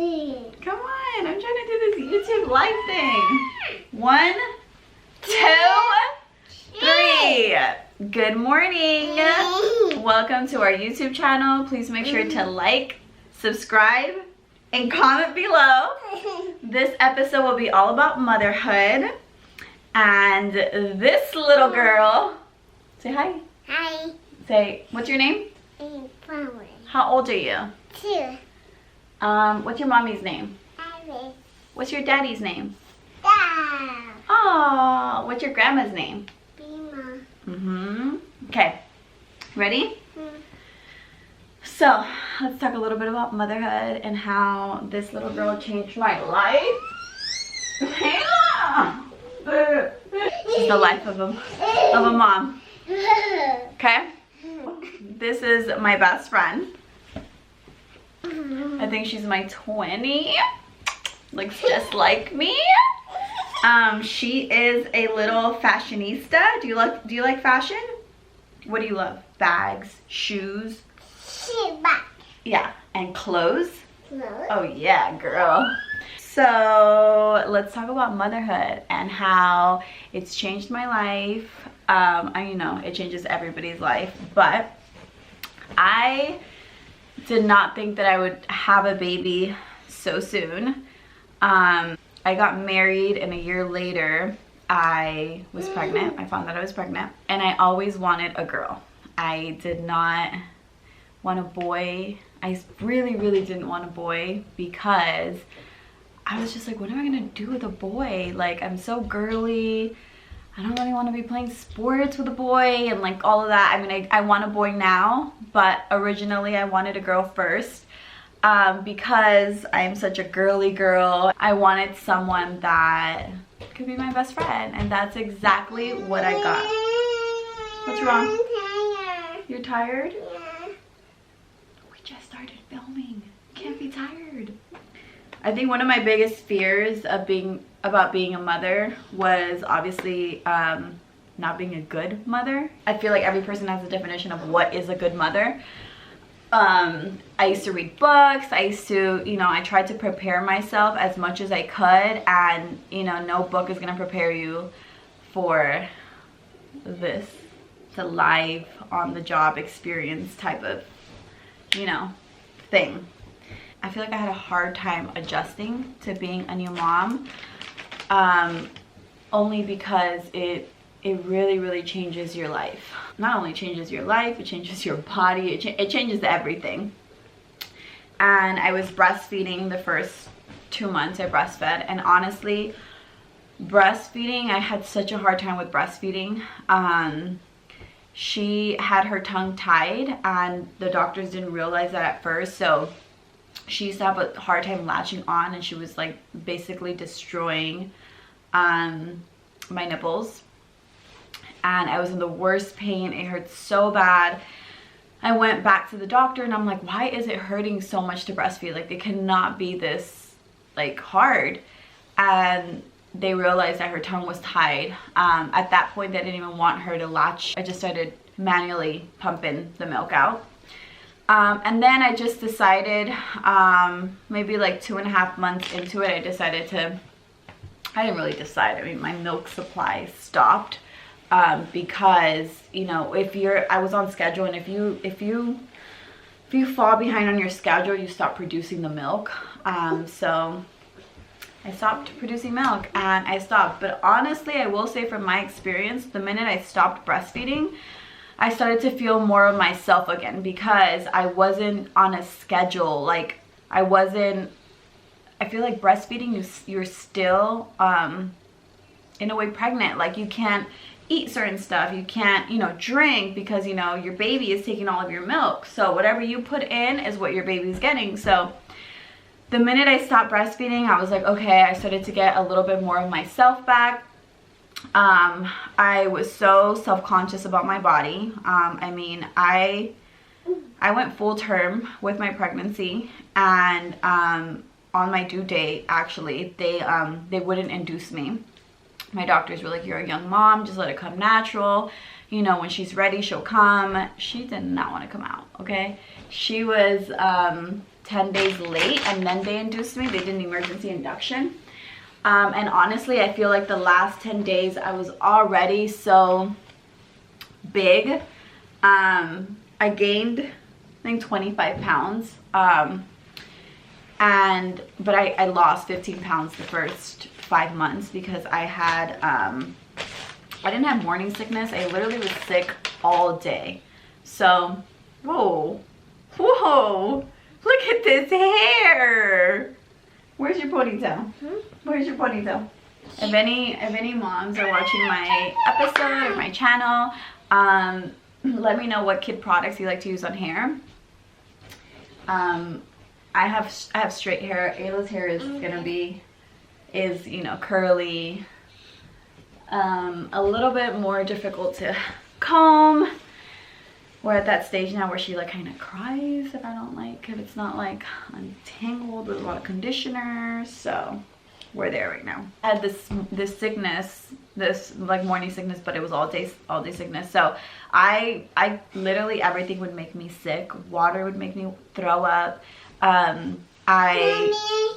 Come on, I'm trying to do this YouTube live thing. 1, 2, 3. Good morning. Welcome to our YouTube channel. Please make sure to like, subscribe, and comment below. This episode will be all about motherhood. And this little girl, say hi. Hi. Say, what's your name? Palmer. How old are you? 2. What's your mommy's name? Yris. What's your daddy's name? Dad. Oh, what's your grandma's name? Bima. Okay, ready? So, let's talk a little bit about motherhood and how this little girl changed my life. She's the life of a mom. Okay? This is my best friend. I think she's my 20. Looks just like me. She is a little fashionista. Do you like fashion? What do you love? Bags, shoes? Bag. Yeah, and clothes? Clothes. Oh yeah, girl. So let's talk about motherhood and how it's changed my life. You know, it changes everybody's life, but I did not think that I would have a baby so soon. I got married and a year later I was pregnant. I found out I was pregnant, and I always wanted a girl. I did not want a boy. I really didn't want a boy because I was just like, what am I gonna do with a boy? Like, I'm so girly. I don't really want to be playing sports with a boy and like all of that. I mean, I want a boy now, but originally I wanted a girl first because I'm such a girly girl. I wanted someone that could be my best friend, and that's exactly what I got. What's wrong? I'm tired. You're tired? Yeah. We just started filming. You can't be tired. I think one of my biggest fears about being a mother was obviously not being a good mother. I feel like every person has a definition of what is a good mother. I used to read books. I used to, you know, I tried to prepare myself as much as I could, and you know, no book is gonna prepare you for this, the live on the job experience type of, you know, thing. I feel like I had a hard time adjusting to being a new mom, only because it really changes your life. Not only changes your life, it changes your body, it changes everything. And I was breastfeeding the first 2 months. I breastfed, and honestly, breastfeeding, I had such a hard time with breastfeeding. She had her tongue tied, and the doctors didn't realize that at first, so she used to have a hard time latching on, and she was like basically destroying my nipples, and I was in the worst pain. It hurt so bad. I went back to the doctor, and I'm like, why is it hurting so much to breastfeed? Like, it cannot be this like hard. And they realized that her tongue was tied. At that point, they didn't even want her to latch. I just started manually pumping the milk out. And then I just decided, maybe like 2.5 months into it, I didn't really decide. I mean, my milk supply stopped, because, you know, I was on schedule, and if you fall behind on your schedule, you stop producing the milk. So I stopped producing milk, and I stopped. But honestly, I will say from my experience, the minute I stopped breastfeeding, I started to feel more of myself again, because I wasn't on a schedule. Like, I feel like breastfeeding, you're still, in a way, pregnant. Like, you can't eat certain stuff. You can't, you know, drink, because, you know, your baby is taking all of your milk. So whatever you put in is what your baby's getting. So the minute I stopped breastfeeding, I was like, okay, I started to get a little bit more of myself back. I was so self-conscious about my body. I mean, I went full term with my pregnancy, and on my due date, actually, they wouldn't induce me. My doctors were like, you're a young mom, just let it come natural. You know, when she's ready, she'll come. She did not want to come out, okay? She was 10 days late, and then they induced me. They did an emergency induction. And honestly, I feel like the last 10 days I was already so big. I gained, I think, 25 pounds. But I lost 15 pounds the first 5 months because I had, I didn't have morning sickness. I literally was sick all day. So, whoa, look at this hair. Where's your ponytail? Where's your ponytail? If any moms are watching my episode or my channel, let me know what kid products you like to use on hair. I have straight hair. Ayla's hair is gonna be you know, curly, a little bit more difficult to comb. We're at that stage now where she like kind of cries if it's not like untangled with a lot of conditioner. So we're there right now. I had this sickness, this like morning sickness, but it was all day sickness. So I literally, everything would make me sick. Water would make me throw up. I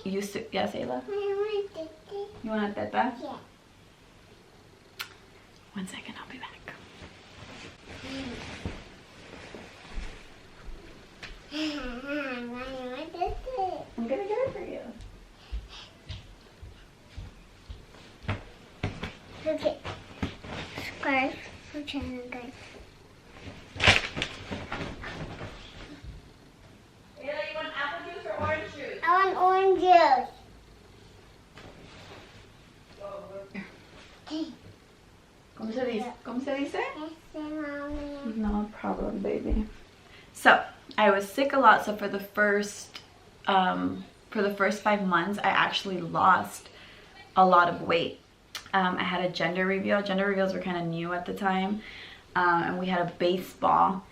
used to, yes, Ayla? You want a teta? Yeah. 1 second, I'll be back. I'm gonna get it for you. Okay. Scarf for China, guys. Ayla, you want apple juice or orange juice? I want orange juice. ¿Cómo se dice? Yes, mommy. No problem, baby. So I was sick a lot. So for the first 5 months, I actually lost a lot of weight. I had a gender reveal. Gender reveals were kind of new at the time, and we had a baseball,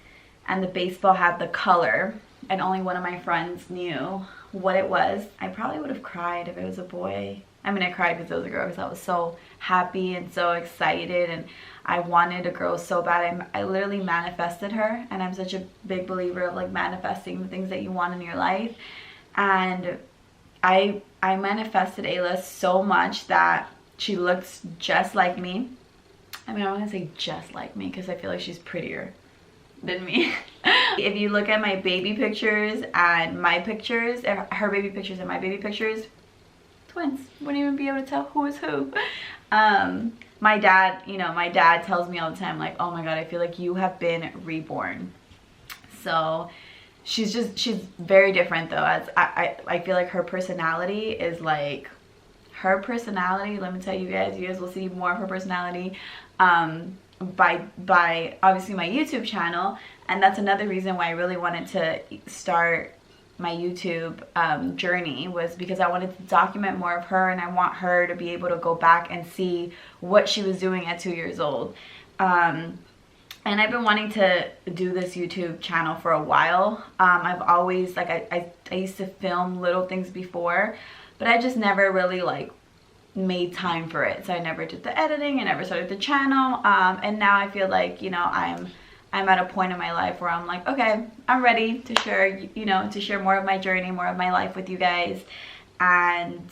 and the baseball had the color, and only one of my friends knew what it was. I probably would have cried if it was a boy. I mean, I cried because it was a girl because I was so happy and so excited, and I wanted a girl so bad. I literally manifested her, and I'm such a big believer of like manifesting the things that you want in your life. And I manifested Ayla so much that she looks just like me. I mean, I'm not gonna say just like me because I feel like she's prettier than me. If you look at my baby pictures and my pictures, her baby pictures and my baby pictures, twins. Wouldn't even be able to tell who is who. My dad tells me all the time, like, oh my god, I feel like you have been reborn. So she's very different though. As I feel like her personality is like, let me tell you guys will see more of her personality by obviously my YouTube channel. And that's another reason why I really wanted to start my YouTube journey, was because I wanted to document more of her, and I want her to be able to go back and see what she was doing at 2 years old. And I've been wanting to do this YouTube channel for a while. I've always, like, I used to film little things before, but I just never really like made time for it. So I never did the editing, I never started the channel. And now I feel like, you know, I'm at a point in my life where I'm like, okay, I'm ready to share, you know, to share more of my journey, more of my life with you guys, and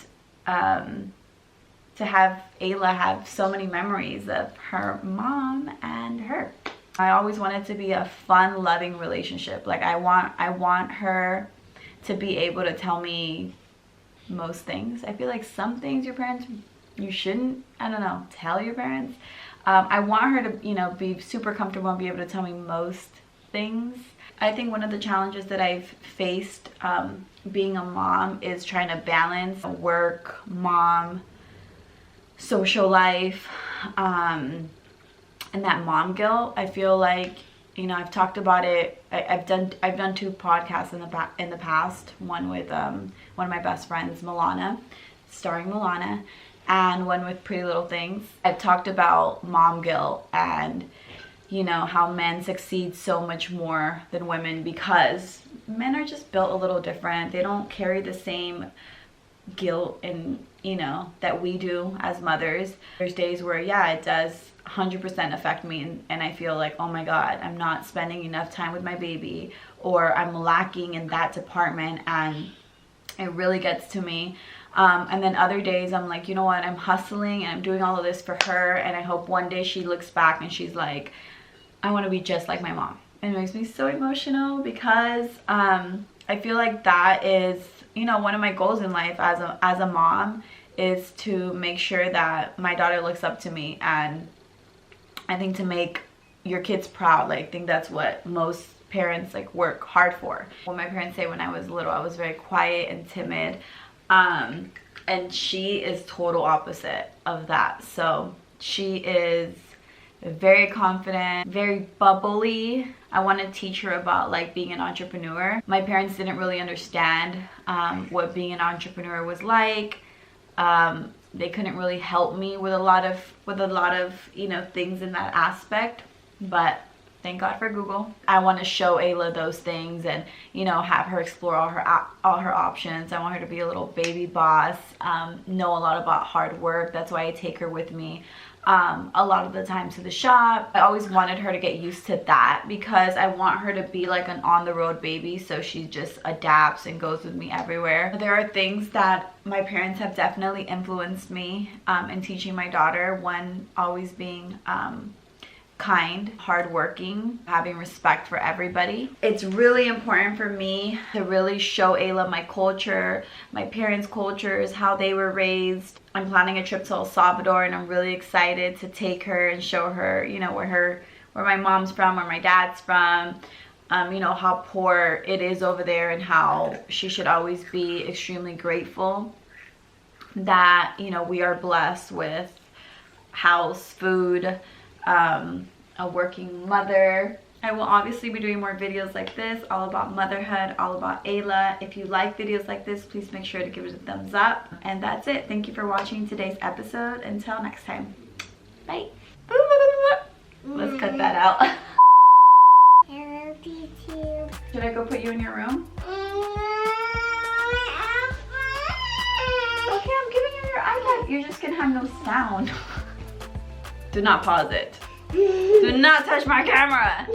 to have Ayla have so many memories of her mom and her. I always wanted to be a fun, loving relationship. Like I want her to be able to tell me most things. I feel like some things you shouldn't, I don't know, tell your parents. I want her to, you know, be super comfortable and be able to tell me most things. I think one of the challenges that I've faced being a mom is trying to balance work, mom, social life, and that mom guilt. I feel like, you know, I've talked about it. I've done 2 podcasts in the past. One with one of my best friends, Milana, starring Milana, and one with Pretty Little Things. I've talked about mom guilt and, you know, how men succeed so much more than women because men are just built a little different. They don't carry the same guilt and, you know, that we do as mothers. There's days where, yeah, it does 100% affect me, and I feel like, oh my God, I'm not spending enough time with my baby, or I'm lacking in that department, and it really gets to me. And then other days I'm like, you know what, I'm hustling and I'm doing all of this for her, and I hope one day she looks back and she's like, I want to be just like my mom. And it makes me so emotional because I feel like that is, you know, one of my goals in life as a mom, is to make sure that my daughter looks up to me. And I think to make your kids proud, like, I think that's what most parents like work hard for. What my parents say, when I was little, I was very quiet and timid, and she is total opposite of that. So she is very confident, very bubbly. I want to teach her about like being an entrepreneur. My parents didn't really understand what being an entrepreneur was like. They couldn't really help me with a lot of you know, things in that aspect, but thank God for Google. I want to show Ayla those things, and, you know, have her explore all her options. I want her to be a little baby boss, know a lot about hard work. That's why I take her with me a lot of the time to the shop. I always wanted her to get used to that, because I want her to be like an on-the-road baby, so she just adapts and goes with me everywhere. There are things that my parents have definitely influenced me in teaching my daughter. One, always being kind, hardworking, having respect for everybody. It's really important for me to really show Ayla my culture, my parents' cultures, how they were raised. I'm planning a trip to El Salvador, and I'm really excited to take her and show her, you know, where my mom's from, where my dad's from, you know, how poor it is over there, and how she should always be extremely grateful that, you know, we are blessed with house, food, a working mother. I will obviously be doing more videos like this, all about motherhood, all about Ayla. If you like videos like this, please make sure to give it a thumbs up. And that's it. Thank you for watching today's episode. Until next time. Bye. Let's cut that out. I love you too. Should I go put you in your room? Okay, I'm giving you your iPad. You're just gonna have no sound. Do not pause it. Do not touch my camera.